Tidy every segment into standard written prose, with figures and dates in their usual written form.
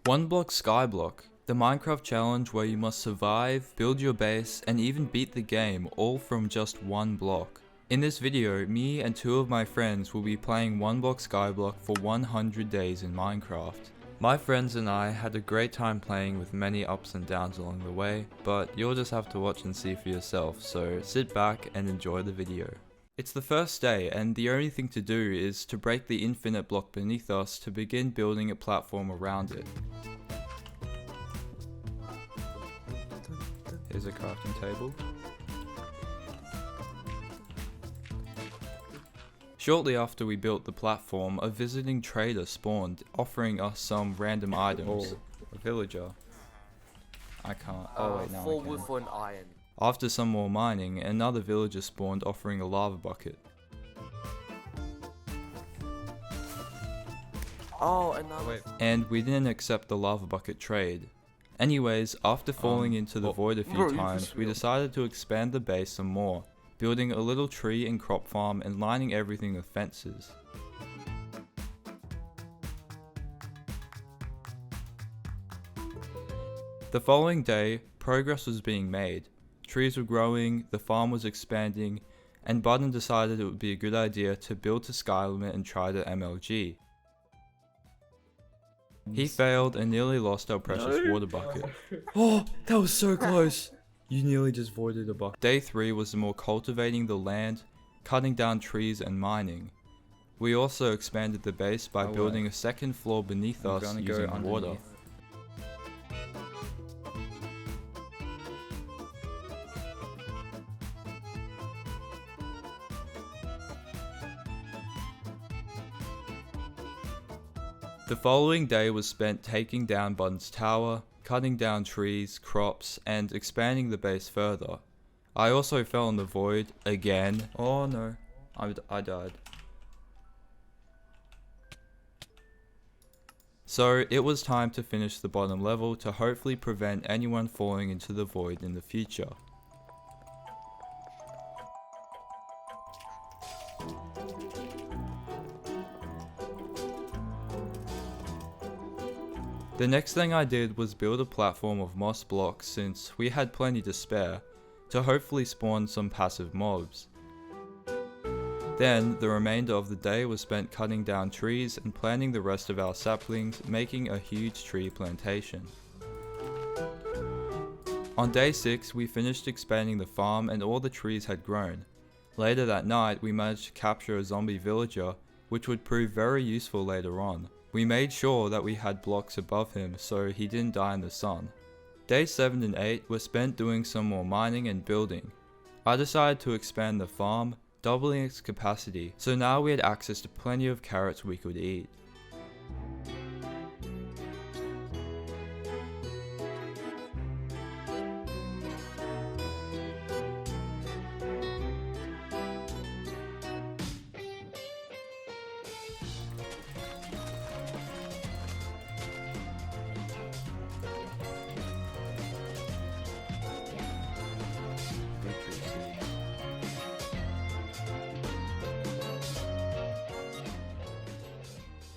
Oneblock skyblock, the Minecraft challenge where you must survive, build your base, and even beat the game all from just one block. In this video, me and two of my friends will be playing Oneblock skyblock for 100 days in Minecraft. My friends and I had a great time playing with many ups and downs along the way, but you'll just have to watch and see for yourself, so sit back and enjoy the video. It's the first day, and the only thing to do is to break the infinite block beneath us to begin building a platform around it. Here's a crafting table. Shortly after we built the platform, a visiting trader spawned, offering us some random items. A villager. I can't. Oh wait, no, full I can. wood for an iron. After some more mining, another villager spawned, offering a lava bucket. Oh, another. And we didn't accept the lava bucket trade. Anyways, after falling into the void a few times, we decided to expand the base some more, building a little tree and crop farm and lining everything with fences. The following day, progress was being made. Trees were growing, the farm was expanding, and Button decided it would be a good idea to build to sky limit and try the MLG. He failed and nearly lost our precious water bucket. Oh, that was so close! You nearly just voided a bucket. Day 3 was more cultivating the land, cutting down trees and mining. We also expanded the base by building a second floor beneath us using water. The following day was spent taking down Button's tower, cutting down trees, crops, and expanding the base further. I also fell in the void again. Oh no, I died. So it was time to finish the bottom level to hopefully prevent anyone falling into the void in the future. The next thing I did was build a platform of moss blocks since we had plenty to spare, to hopefully spawn some passive mobs. Then, the remainder of the day was spent cutting down trees and planting the rest of our saplings, making a huge tree plantation. On day 6, we finished expanding the farm and all the trees had grown. Later that night, we managed to capture a zombie villager, which would prove very useful later on. We made sure that we had blocks above him so he didn't die in the sun. Days 7 and 8 were spent doing some more mining and building. I decided to expand the farm, doubling its capacity, so now we had access to plenty of carrots we could eat.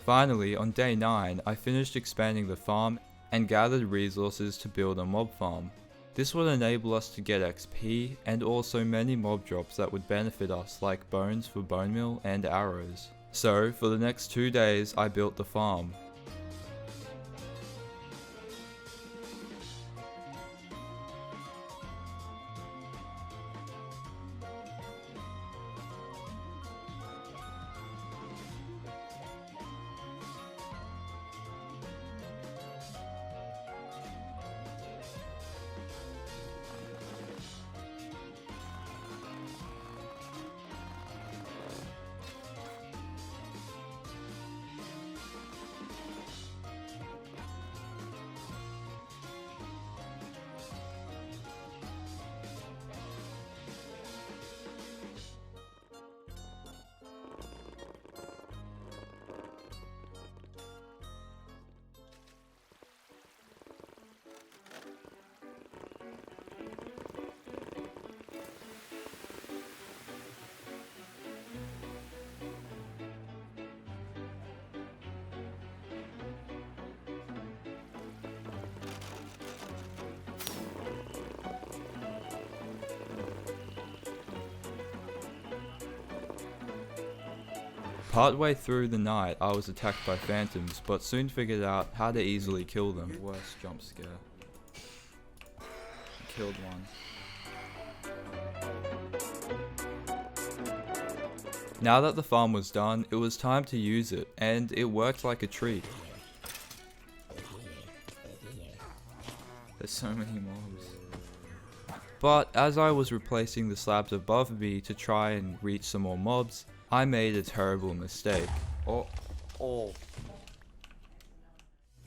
Finally, on day 9, I finished expanding the farm and gathered resources to build a mob farm. This would enable us to get XP and also many mob drops that would benefit us, like bones for bone meal and arrows. So, for the next 2 days, I built the farm. Partway through the night, I was attacked by phantoms, but soon figured out how to easily kill them. Worst jump scare. Killed one. Now that the farm was done, it was time to use it, and it worked like a treat. There's so many mobs. But as I was replacing the slabs above me to try and reach some more mobs, I made a terrible mistake.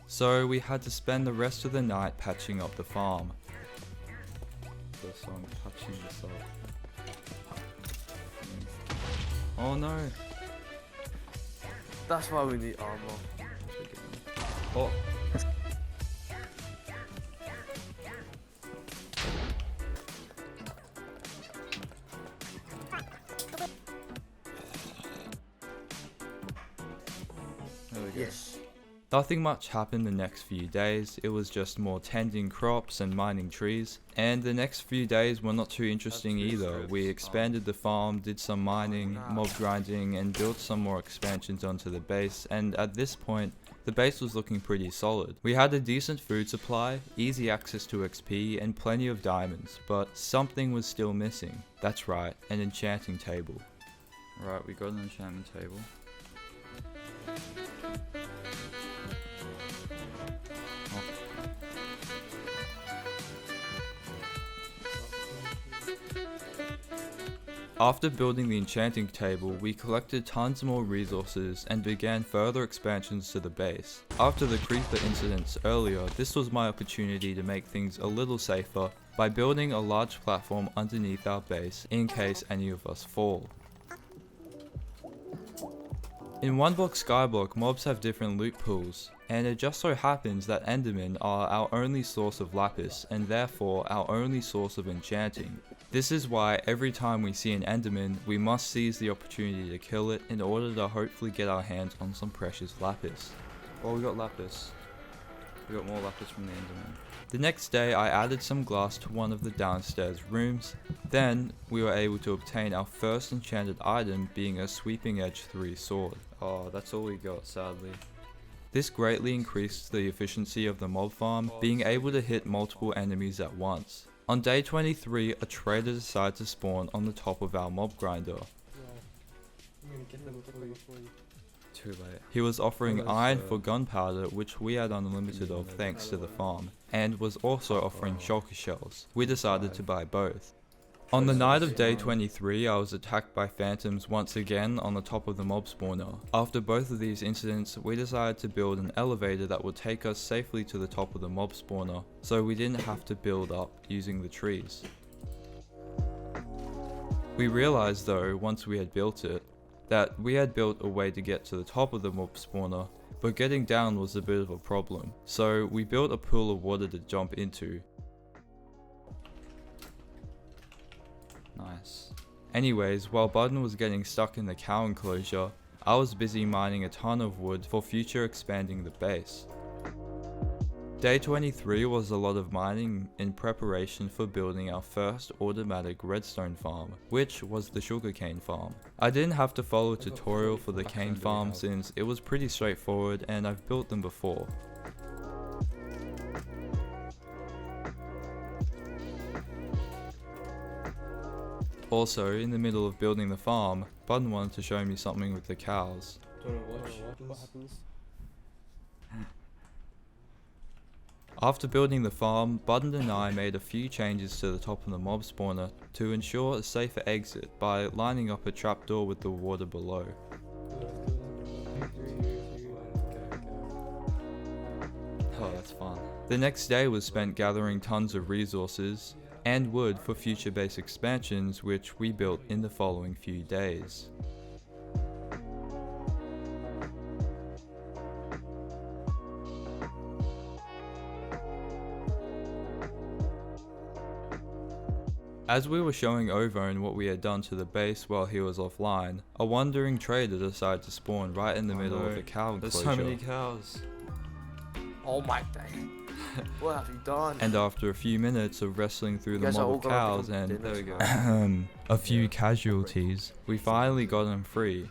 So we had to spend the rest of the night patching up the farm. So I'm patching this up. Oh no! That's why we need armor. Oh! There we go. Yes. Nothing much happened the next few days, it was just more tending crops and mining trees. And the next few days were not too interesting either. We expanded the farm, did some mining, mob grinding, and built some more expansions onto the base, and at this point, the base was looking pretty solid. We had a decent food supply, easy access to XP, and plenty of diamonds, but something was still missing. That's right, an enchanting table. Right, we got an enchantment table. After building the enchanting table, we collected tons more resources and began further expansions to the base. After the creeper incidents earlier, this was my opportunity to make things a little safer by building a large platform underneath our base in case any of us fall. In Oneblock skyblock, mobs have different loot pools, and it just so happens that endermen are our only source of lapis and therefore our only source of enchanting. This is why every time we see an enderman, we must seize the opportunity to kill it in order to hopefully get our hands on some precious lapis. Oh, we got lapis. We got more lapis from the enderman. The next day I added some glass to one of the downstairs rooms. Then we were able to obtain our first enchanted item, being a sweeping edge 3 sword. Oh, that's all we got, sadly. This greatly increased the efficiency of the mob farm, being able to hit multiple enemies at once. On day 23, a trader decided to spawn on the top of our mob grinder. Too late. He was offering iron for gunpowder, which we had unlimited of thanks to the farm, and was also offering shulker shells. We decided to buy both. On the night of day 23, I was attacked by phantoms once again on the top of the mob spawner. After both of these incidents, we decided to build an elevator that would take us safely to the top of the mob spawner, so we didn't have to build up using the trees. We realized though, once we had built it, that we had built a way to get to the top of the mob spawner, but getting down was a bit of a problem, so we built a pool of water to jump into. Nice. Anyways, while Button was getting stuck in the cow enclosure, I was busy mining a ton of wood for future expanding the base. Day 23 was a lot of mining in preparation for building our first automatic redstone farm, which was the sugarcane farm. I didn't have to follow a tutorial for the cane farm since it was pretty straightforward and I've built them before. Also, in the middle of building the farm, Button wanted to show me something with the cows. What happens? After building the farm, Button and I made a few changes to the top of the mob spawner to ensure a safer exit by lining up a trapdoor with the water below. Oh, that's fun. The next day was spent gathering tons of resources and wood for future base expansions, which we built in the following few days. As we were showing Ovone what we had done to the base while he was offline, a wandering trader decided to spawn right in the middle of the cow enclosure. There's so many cows. Oh my day. What have you done? And after a few minutes of wrestling through the mob of cows and there we go. a few casualties, we finally got him free.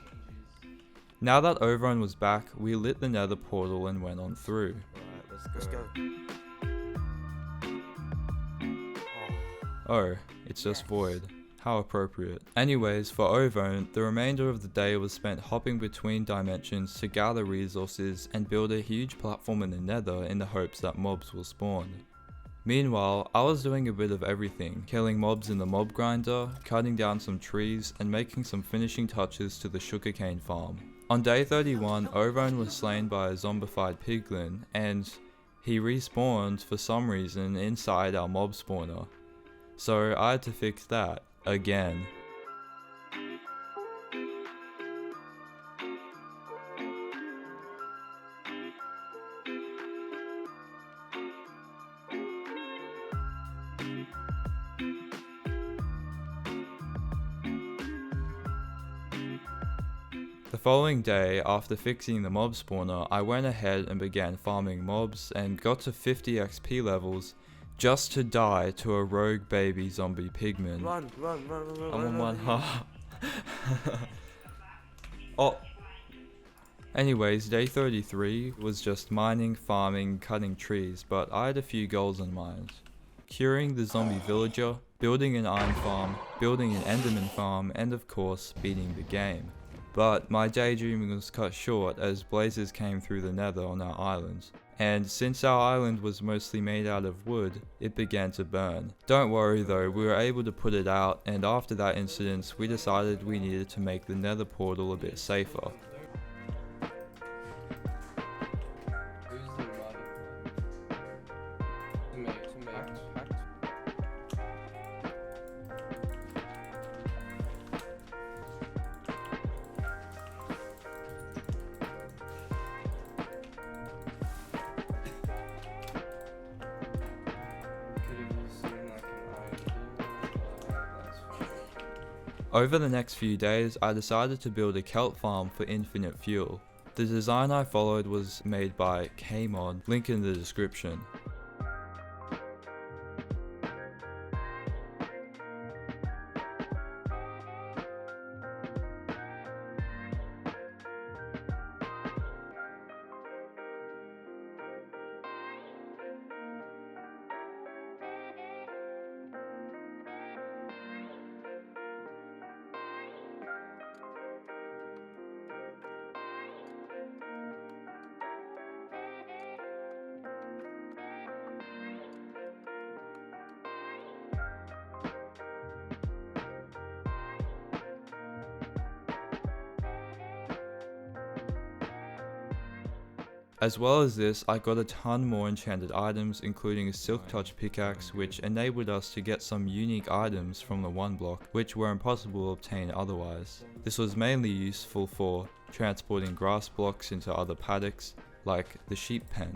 Now that Overrun was back, we lit the Nether portal and went on through. Alright, Let's go. Oh, it's just void. How appropriate. Anyways, for Overrun, the remainder of the day was spent hopping between dimensions to gather resources and build a huge platform in the Nether in the hopes that mobs will spawn. Meanwhile, I was doing a bit of everything, killing mobs in the mob grinder, cutting down some trees, and making some finishing touches to the sugarcane farm. On day 31, Overrun was slain by a zombified piglin, and he respawned for some reason inside our mob spawner. So I had to fix that, again. The following day, after fixing the mob spawner, I went ahead and began farming mobs and got to 50 XP levels just to die to a rogue baby zombie pigman. Run. I'm on one heart. Oh. Anyways, day 33 was just mining, farming, cutting trees, but I had a few goals in mind. Curing the zombie villager, building an iron farm, building an enderman farm, and of course, beating the game. But my daydreaming was cut short as blazes came through the Nether on our island. And since our island was mostly made out of wood, it began to burn. Don't worry though, we were able to put it out, and after that incident we decided we needed to make the Nether portal a bit safer. Over the next few days, I decided to build a kelp farm for infinite fuel. The design I followed was made by Kmod, link in the description. As well as this, I got a ton more enchanted items, including a silk touch pickaxe, which enabled us to get some unique items from the Oneblock, which were impossible to obtain otherwise. This was mainly useful for transporting grass blocks into other paddocks, like the sheep pen.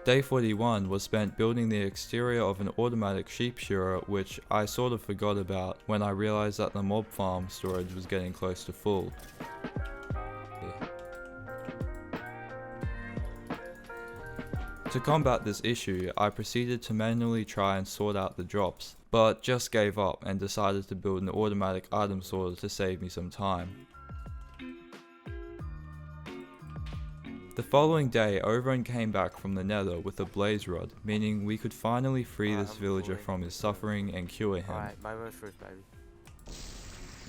Day 41 was spent building the exterior of an automatic sheep shearer, which I sort of forgot about when I realized that the mob farm storage was getting close to full. To combat this issue, I proceeded to manually try and sort out the drops, but just gave up and decided to build an automatic item sorter to save me some time. The following day, Overrun came back from the Nether with a blaze rod, meaning we could finally free this villager from his suffering and cure him. Alright, my road first, baby.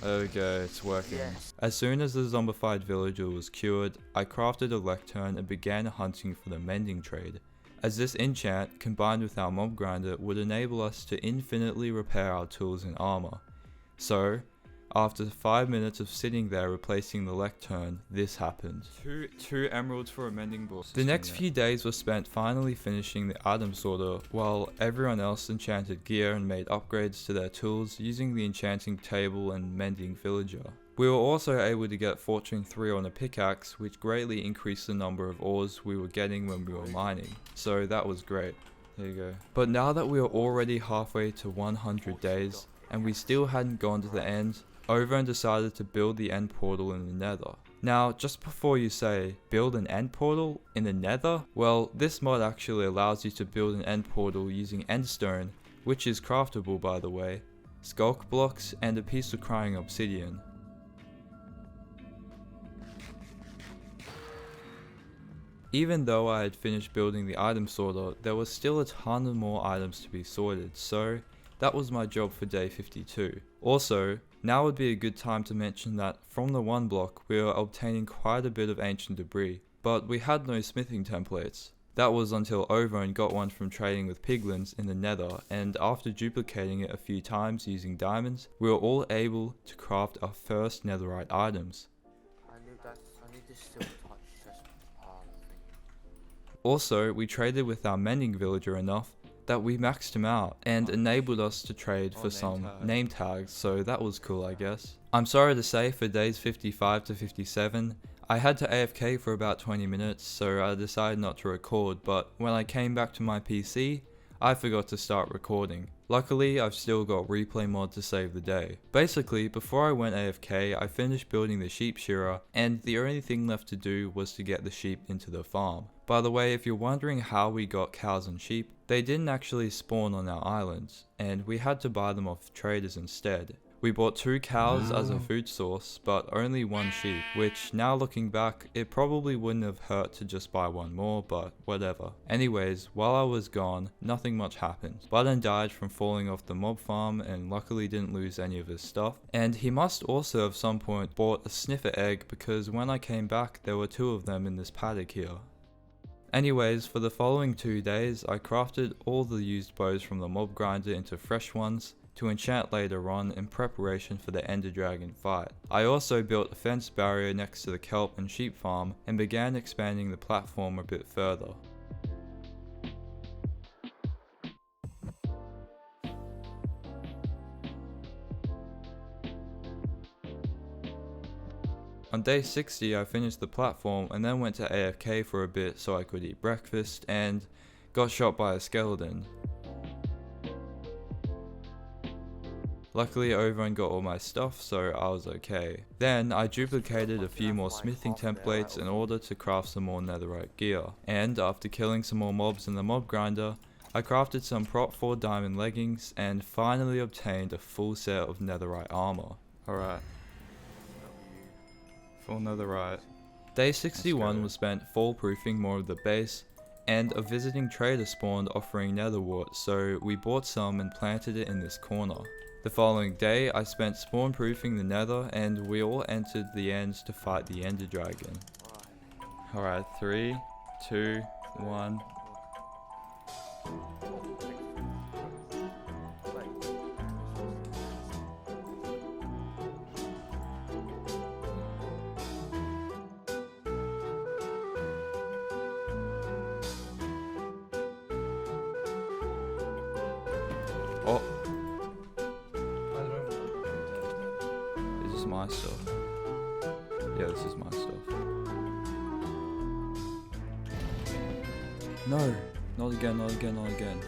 Okay, it's working. Yes. As soon as the zombified villager was cured, I crafted a lectern and began hunting for the Mending trade, as this enchant, combined with our mob grinder, would enable us to infinitely repair our tools and armor. So, after 5 minutes of sitting there replacing the lectern, this happened. Two emeralds for a mending book. The next few days were spent finally finishing the item sorter, while everyone else enchanted gear and made upgrades to their tools using the enchanting table and mending villager. We were also able to get Fortune 3 on a pickaxe, which greatly increased the number of ores we were getting when we were mining, so that was great. There you go. But now that we are already halfway to 100 days, and we still hadn't gone to the end, Overrun decided to build the end portal in the Nether. Now, just before you say, build an end portal in the Nether? Well, this mod actually allows you to build an end portal using endstone, which is craftable by the way, skulk blocks, and a piece of crying obsidian. Even though I had finished building the item sorter, there was still a ton of more items to be sorted, so that was my job for day 52. Also, now would be a good time to mention that from the one block we were obtaining quite a bit of ancient debris, but we had no smithing templates. That was until Ovone got one from trading with piglins in the Nether, and after duplicating it a few times using diamonds, we were all able to craft our first netherite items. I need to still touch this thing. Also, we traded with our mending villager enough that we maxed him out and enabled us to trade for some name tags, so that was cool, I guess. I'm sorry to say, for days 55 to 57, I had to AFK for about 20 minutes, so I decided not to record, but when I came back to my PC, I forgot to start recording. Luckily, I've still got replay mod to save the day. Basically, before I went AFK, I finished building the sheep shearer, and the only thing left to do was to get the sheep into the farm. By the way, if you're wondering how we got cows and sheep, they didn't actually spawn on our islands, and we had to buy them off traders instead. We bought 2 cows as a food source, but only 1 sheep, which now looking back, it probably wouldn't have hurt to just buy 1 more, but whatever. Anyways, while I was gone, nothing much happened. Button died from falling off the mob farm and luckily didn't lose any of his stuff. And he must also at some point bought a sniffer egg, because when I came back there were 2 of them in this paddock here. Anyways, for the following 2 days, I crafted all the used bows from the mob grinder into fresh ones, to enchant later on in preparation for the Ender Dragon fight. I also built a fence barrier next to the kelp and sheep farm and began expanding the platform a bit further. On day 60 I finished the platform and then went to AFK for a bit so I could eat breakfast and got shot by a skeleton. Luckily Ovone got all my stuff, so I was okay. Then I duplicated a few more smithing templates in order to craft some more netherite gear. And after killing some more mobs in the mob grinder, I crafted some prot 4 diamond leggings and finally obtained a full set of netherite armor. Alright. Full netherite. Day 61 was spent foolproofing more of the base, and a visiting trader spawned offering netherwort, so we bought some and planted it in this corner. The following day, I spent spawn-proofing the nether, and we all entered the ends to fight the Ender Dragon. Alright, 3, 2, 1. Oh. Is this my stuff? Yeah, this is my stuff. No! Not again, not again, not again.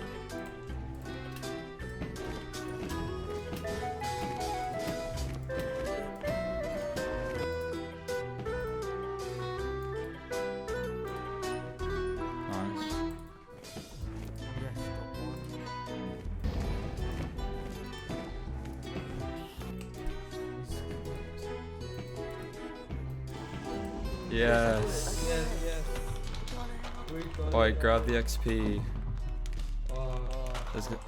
Nice. Yes. Alright, grab the XP. Let's go.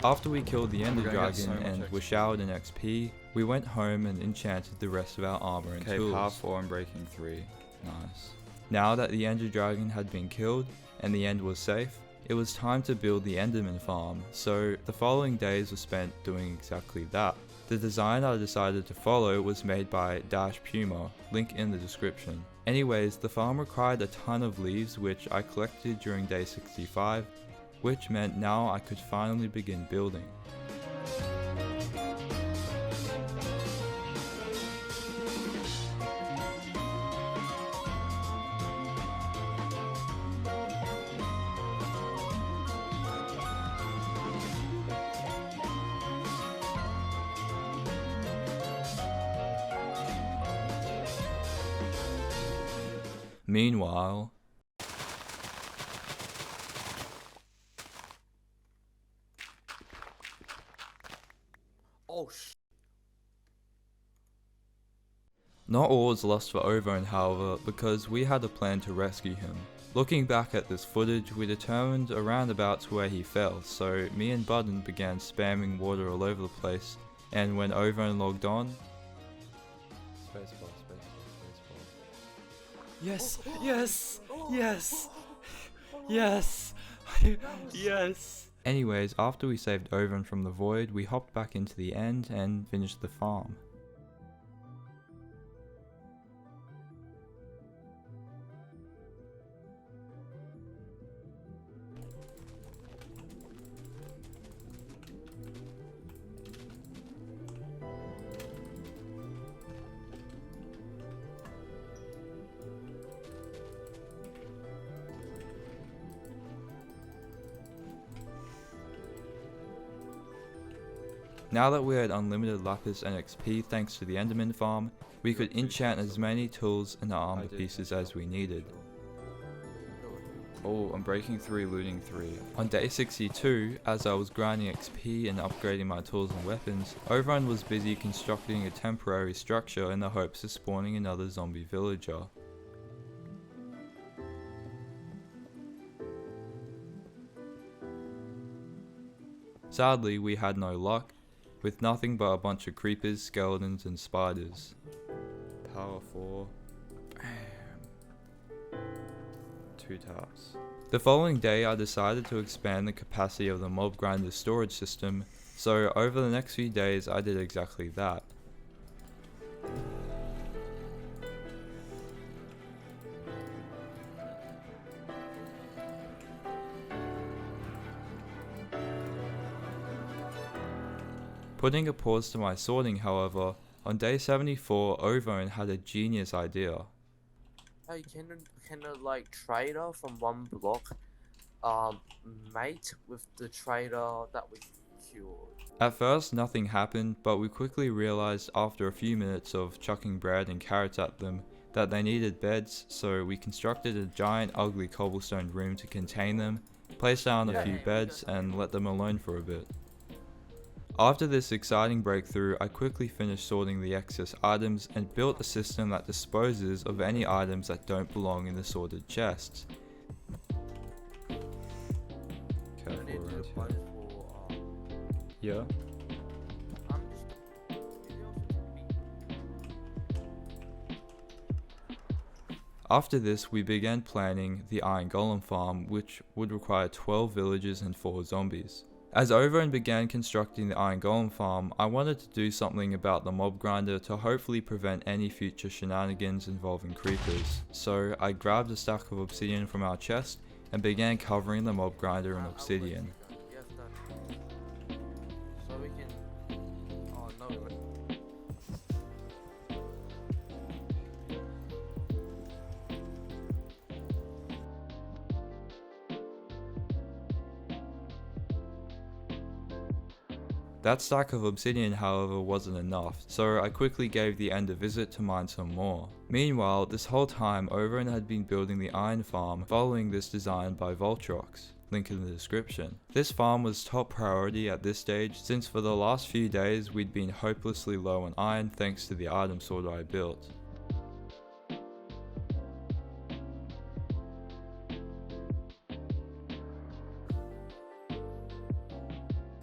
After we killed the Ender Dragon and were showered in XP, we went home and enchanted the rest of our armor and tools. Power 4 and breaking 3. Nice. Now that the Ender Dragon had been killed and the end was safe, it was time to build the Enderman farm, so the following days were spent doing exactly that. The design I decided to follow was made by Dash Puma, link in the description. Anyways, the farm required a ton of leaves which I collected during day 65, which meant now I could finally begin building. Meanwhile, oh sh. Not all was lost for Overn, however, because we had a plan to rescue him. Looking back at this footage, we determined around about to where he fell, so me and Button began spamming water all over the place, and when Overn logged on... Spacebar. Yes! Yes! Yes! Yes! Yes! Anyways, after we saved Overn from the void, we hopped back into the end and finished the farm. Now that we had unlimited lapis and XP thanks to the Enderman farm, we could enchant as many tools and armor pieces as we needed. Oh, I'm breaking 3, looting 3. On day 62, as I was grinding XP and upgrading my tools and weapons, Overrun was busy constructing a temporary structure in the hopes of spawning another zombie villager. Sadly, we had no luck, with nothing but a bunch of creepers, skeletons and spiders. Power 4. Bam. 2 taps. The following day I decided to expand the capacity of the mob grinder storage system, so over the next few days I did exactly that. Putting a pause to my sorting, however, on day 74, Ovone had a genius idea. Hey, can a like trader from one block, mate with the trader that we cured? At first, nothing happened, but we quickly realized after a few minutes of chucking bread and carrots at them that they needed beds, so we constructed a giant ugly cobblestone room to contain them, placed down a few beds, and let them alone for a bit. After this exciting breakthrough, I quickly finished sorting the excess items and built a system that disposes of any items that don't belong in the sorted chests. Yeah. After this, we began planning the Iron Golem farm, which would require 12 villagers and 4 zombies. As Ovone began constructing the Iron Golem farm, I wanted to do something about the mob grinder to hopefully prevent any future shenanigans involving creepers. So I grabbed a stack of obsidian from our chest and began covering the mob grinder in obsidian. So we can... Oh no. That stack of obsidian, however, wasn't enough, so I quickly gave the end a visit to mine some more. Meanwhile, this whole time, Ovone had been building the iron farm following this design by Voltrox, link in the description. This farm was top priority at this stage since for the last few days we'd been hopelessly low on iron thanks to the item sorter I built.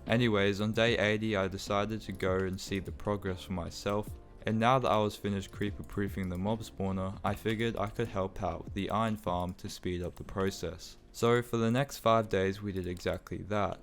Anyways, on day 80 I decided to go and see the progress for myself, and now that I was finished creeper proofing the mob spawner, I figured I could help out with the iron farm to speed up the process. So for the next 5 days we did exactly that.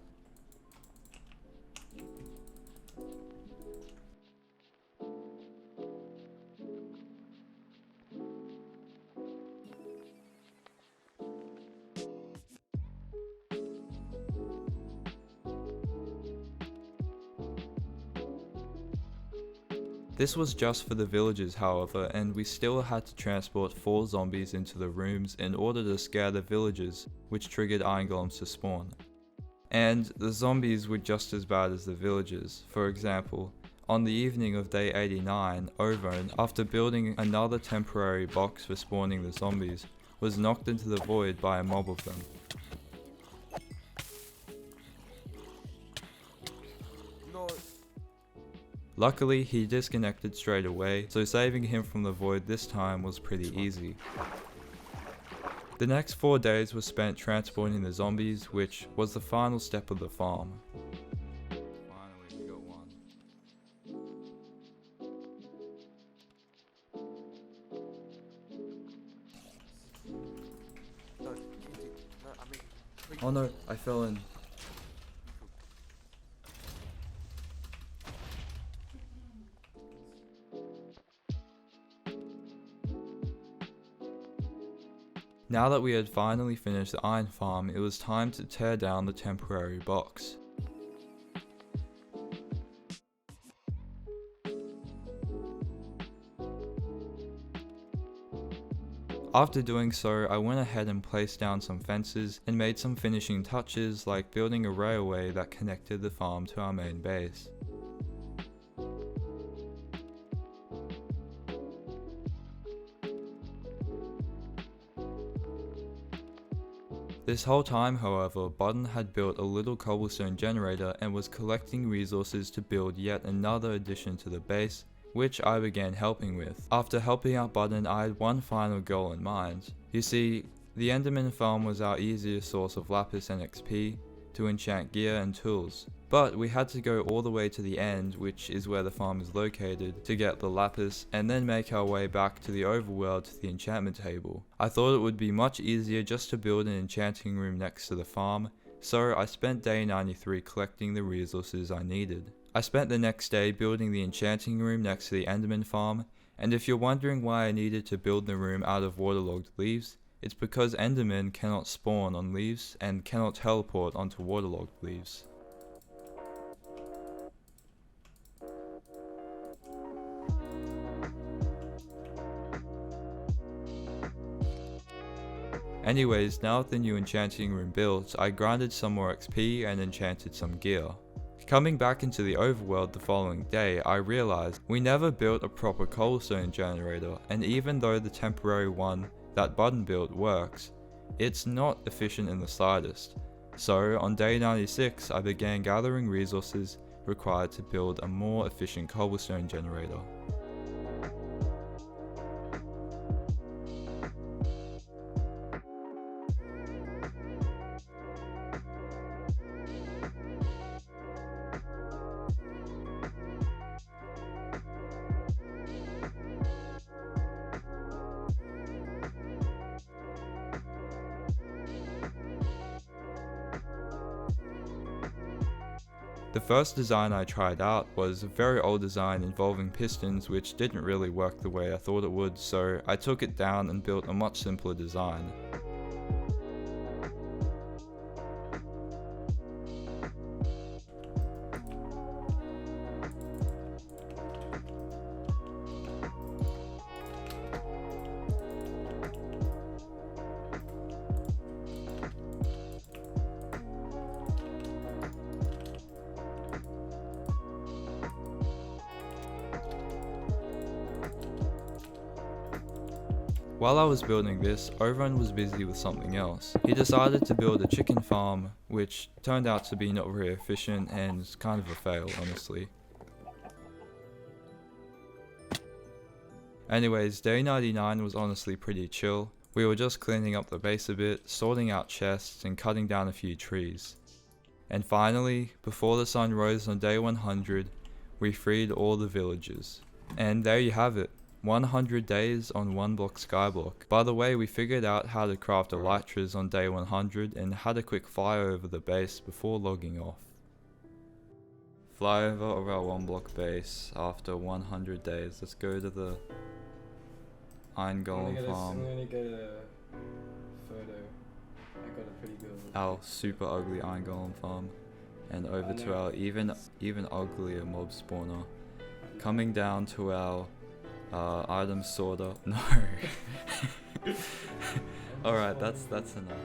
This was just for the villagers, however, and we still had to transport 4 zombies into the rooms in order to scare the villagers, which triggered iron golems to spawn. And the zombies were just as bad as the villagers. For example, on the evening of day 89, Ovone, after building another temporary box for spawning the zombies, was knocked into the void by a mob of them. No. Luckily, he disconnected straight away, so saving him from the void this time was pretty easy. The next 4 days were spent transporting the zombies, which was the final step of the farm. Finally, we got one. No, no, I mean, please. Oh no, I fell in. Now that we had finally finished the iron farm, it was time to tear down the temporary box. After doing so, I went ahead and placed down some fences and made some finishing touches like building a railway that connected the farm to our main base. This whole time, however, Button had built a little cobblestone generator and was collecting resources to build yet another addition to the base, which I began helping with. After helping out Button, I had one final goal in mind. You see, the Enderman farm was our easiest source of lapis and XP to enchant gear and tools. But we had to go all the way to the end, which is where the farm is located, to get the lapis, and then make our way back to the overworld to the enchantment table. I thought it would be much easier just to build an enchanting room next to the farm, so I spent day 93 collecting the resources I needed. I spent the next day building the enchanting room next to the Enderman farm, and if you're wondering why I needed to build the room out of waterlogged leaves, it's because Endermen cannot spawn on leaves and cannot teleport onto waterlogged leaves. Anyways, now with the new enchanting room built, I grinded some more XP and enchanted some gear. Coming back into the overworld the following day, I realized we never built a proper cobblestone generator, and even though the temporary one that Button built works, it's not efficient in the slightest. So on day 96, I began gathering resources required to build a more efficient cobblestone generator. The first design I tried out was a very old design involving pistons which didn't really work the way I thought it would, so I took it down and built a much simpler design. While I was building this, Overrun was busy with something else. He decided to build a chicken farm, which turned out to be not very efficient and kind of a fail, honestly. Anyways, day 99 was honestly pretty chill. We were just cleaning up the base a bit, sorting out chests and cutting down a few trees. And finally, before the sun rose on day 100, we freed all the villagers. And there you have it. 100 days on Oneblock skyblock. By the way, we figured out how to craft elytras on day 100 and had a quick fly over the base before logging off. Flyover of our Oneblock base after 100 days. Let's go to the Iron Golem farm. I'm gonna get a photo. I got a pretty good one. Our super ugly Iron Golem farm. And over to our even uglier mob spawner. Coming down to our item sorter. No. Alright, that's enough.